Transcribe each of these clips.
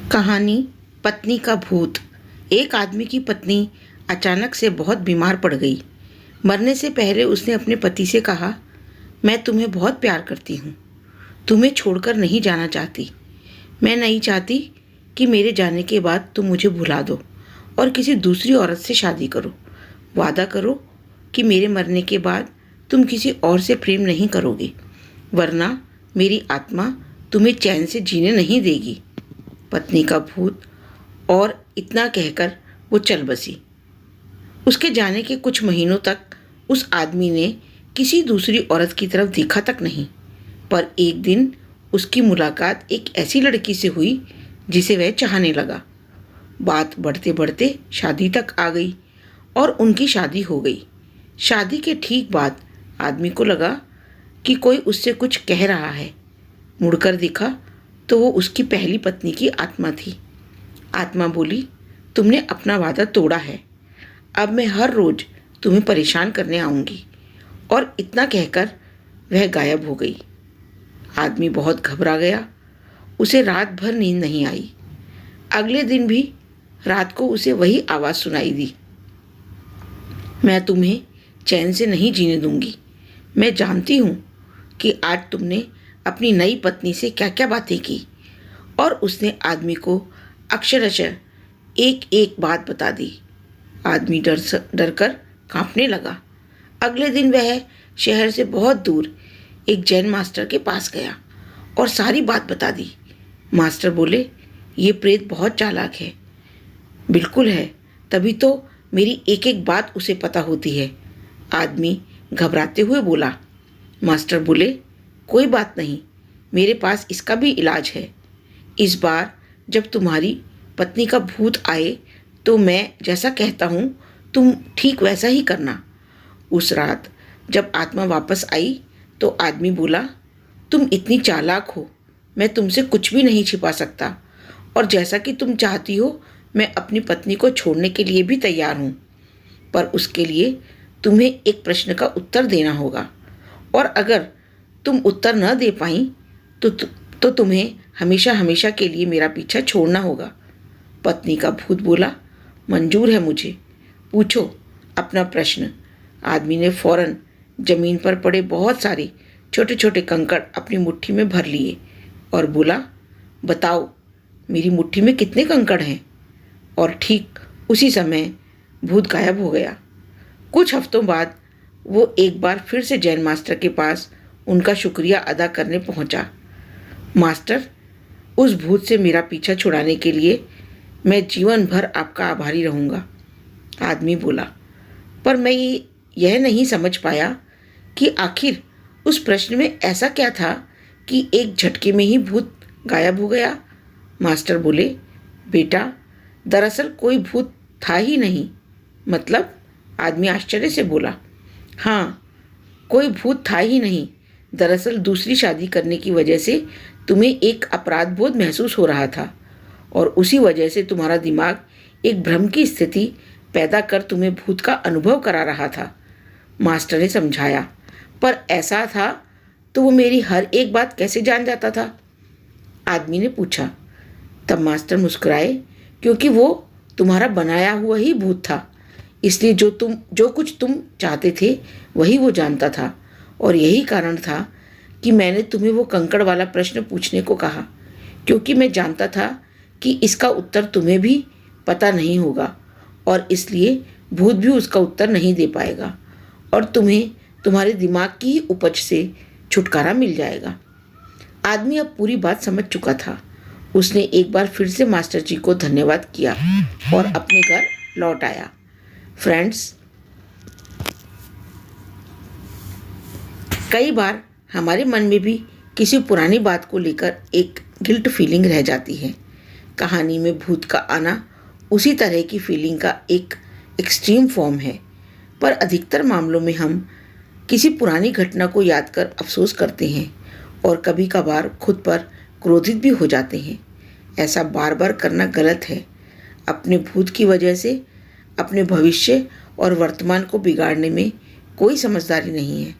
कहानी पत्नी का भूत। एक आदमी की पत्नी अचानक से बहुत बीमार पड़ गई। मरने से पहले उसने अपने पति से कहा, मैं तुम्हें बहुत प्यार करती हूँ, तुम्हें छोड़कर नहीं जाना चाहती। मैं नहीं चाहती कि मेरे जाने के बाद तुम मुझे भुला दो और किसी दूसरी औरत से शादी करो। वादा करो कि मेरे मरने के बाद तुम किसी और से प्रेम नहीं करोगे, वरना मेरी आत्मा तुम्हें चैन से जीने नहीं देगी। पत्नी का भूत। और इतना कहकर वो चल बसी। उसके जाने के कुछ महीनों तक उस आदमी ने किसी दूसरी औरत की तरफ देखा तक नहीं। पर एक दिन उसकी मुलाकात एक ऐसी लड़की से हुई जिसे वह चाहने लगा। बात बढ़ते बढ़ते शादी तक आ गई और उनकी शादी हो गई। शादी के ठीक बाद आदमी को लगा कि कोई उससे कुछ कह रहा है। मुड़कर देखा तो वो उसकी पहली पत्नी की आत्मा थी। आत्मा बोली, तुमने अपना वादा तोड़ा है, अब मैं हर रोज तुम्हें परेशान करने आऊँगी। और इतना कहकर वह गायब हो गई। आदमी बहुत घबरा गया। उसे रात भर नींद नहीं आई। अगले दिन भी रात को उसे वही आवाज़ सुनाई दी, मैं तुम्हें चैन से नहीं जीने दूंगी। मैं जानती हूँ कि आज तुमने अपनी नई पत्नी से क्या क्या बातें की। और उसने आदमी को अक्षरशः एक एक बात बता दी। आदमी डर कर कांपने लगा। अगले दिन वह शहर से बहुत दूर एक जैन मास्टर के पास गया और सारी बात बता दी। मास्टर बोले, ये प्रेत बहुत चालाक है। बिल्कुल है, तभी तो मेरी एक एक बात उसे पता होती है। आदमी घबराते हुए बोला। मास्टर बोले, कोई बात नहीं, मेरे पास इसका भी इलाज है। इस बार जब तुम्हारी पत्नी का भूत आए तो मैं जैसा कहता हूँ तुम ठीक वैसा ही करना। उस रात जब आत्मा वापस आई तो आदमी बोला, तुम इतनी चालाक हो, मैं तुमसे कुछ भी नहीं छिपा सकता। और जैसा कि तुम चाहती हो मैं अपनी पत्नी को छोड़ने के लिए भी तैयार हूँ। पर उसके लिए तुम्हें एक प्रश्न का उत्तर देना होगा, और अगर तुम उत्तर न दे पाई तो तुम्हें हमेशा हमेशा के लिए मेरा पीछा छोड़ना होगा। पत्नी का भूत बोला, मंजूर है मुझे, पूछो अपना प्रश्न। आदमी ने फौरन जमीन पर पड़े बहुत सारे छोटे छोटे कंकड़ अपनी मुट्ठी में भर लिए और बोला, बताओ मेरी मुट्ठी में कितने कंकड़ हैं। और ठीक उसी समय भूत गायब हो गया। कुछ हफ्तों बाद वो एक बार फिर से जैन मास्टर के पास उनका शुक्रिया अदा करने पहुंचा। मास्टर, उस भूत से मेरा पीछा छुड़ाने के लिए मैं जीवन भर आपका आभारी रहूँगा। आदमी बोला, पर मैं यह नहीं समझ पाया कि आखिर उस प्रश्न में ऐसा क्या था कि एक झटके में ही भूत गायब हो गया। मास्टर बोले, बेटा, दरअसल कोई भूत था ही नहीं। मतलब? आदमी आश्चर्य से बोला, हाँ, कोई भूत था ही नहीं। दरअसल दूसरी शादी करने की वजह से तुम्हें एक अपराध बोध महसूस हो रहा था और उसी वजह से तुम्हारा दिमाग एक भ्रम की स्थिति पैदा कर तुम्हें भूत का अनुभव करा रहा था। मास्टर ने समझाया, पर ऐसा था तो वो मेरी हर एक बात कैसे जान जाता था? आदमी ने पूछा। तब मास्टर मुस्कुराए, क्योंकि वो तुम्हारा बनाया हुआ ही भूत था, इसलिए जो कुछ तुम चाहते थे वही वो जानता था। और यही कारण था कि मैंने तुम्हें वो कंकड़ वाला प्रश्न पूछने को कहा, क्योंकि मैं जानता था कि इसका उत्तर तुम्हें भी पता नहीं होगा और इसलिए भूत भी उसका उत्तर नहीं दे पाएगा और तुम्हें तुम्हारे दिमाग की ही उपज से छुटकारा मिल जाएगा। आदमी अब पूरी बात समझ चुका था। उसने एक बार फिर से मास्टर जी को धन्यवाद किया और अपने घर लौट आया। फ्रेंड्स, कई बार हमारे मन में भी किसी पुरानी बात को लेकर एक गिल्ट फीलिंग रह जाती है। कहानी में भूत का आना उसी तरह की फीलिंग का एक एक्सट्रीम फॉर्म है। पर अधिकतर मामलों में हम किसी पुरानी घटना को याद कर अफसोस करते हैं और कभी कभार खुद पर क्रोधित भी हो जाते हैं। ऐसा बार बार करना गलत है। अपने भूत की वजह से अपने भविष्य और वर्तमान को बिगाड़ने में कोई समझदारी नहीं है।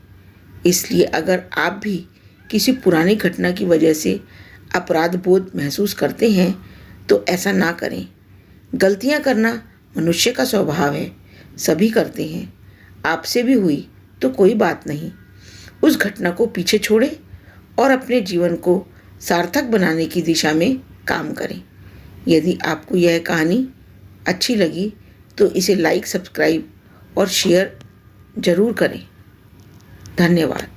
इसलिए अगर आप भी किसी पुरानी घटना की वजह से अपराध बोध महसूस करते हैं तो ऐसा ना करें। गलतियां करना मनुष्य का स्वभाव है, सभी करते हैं। आपसे भी हुई तो कोई बात नहीं। उस घटना को पीछे छोड़ें और अपने जीवन को सार्थक बनाने की दिशा में काम करें। यदि आपको यह कहानी अच्छी लगी तो इसे लाइक, सब्सक्राइब और शेयर ज़रूर करें। धन्यवाद।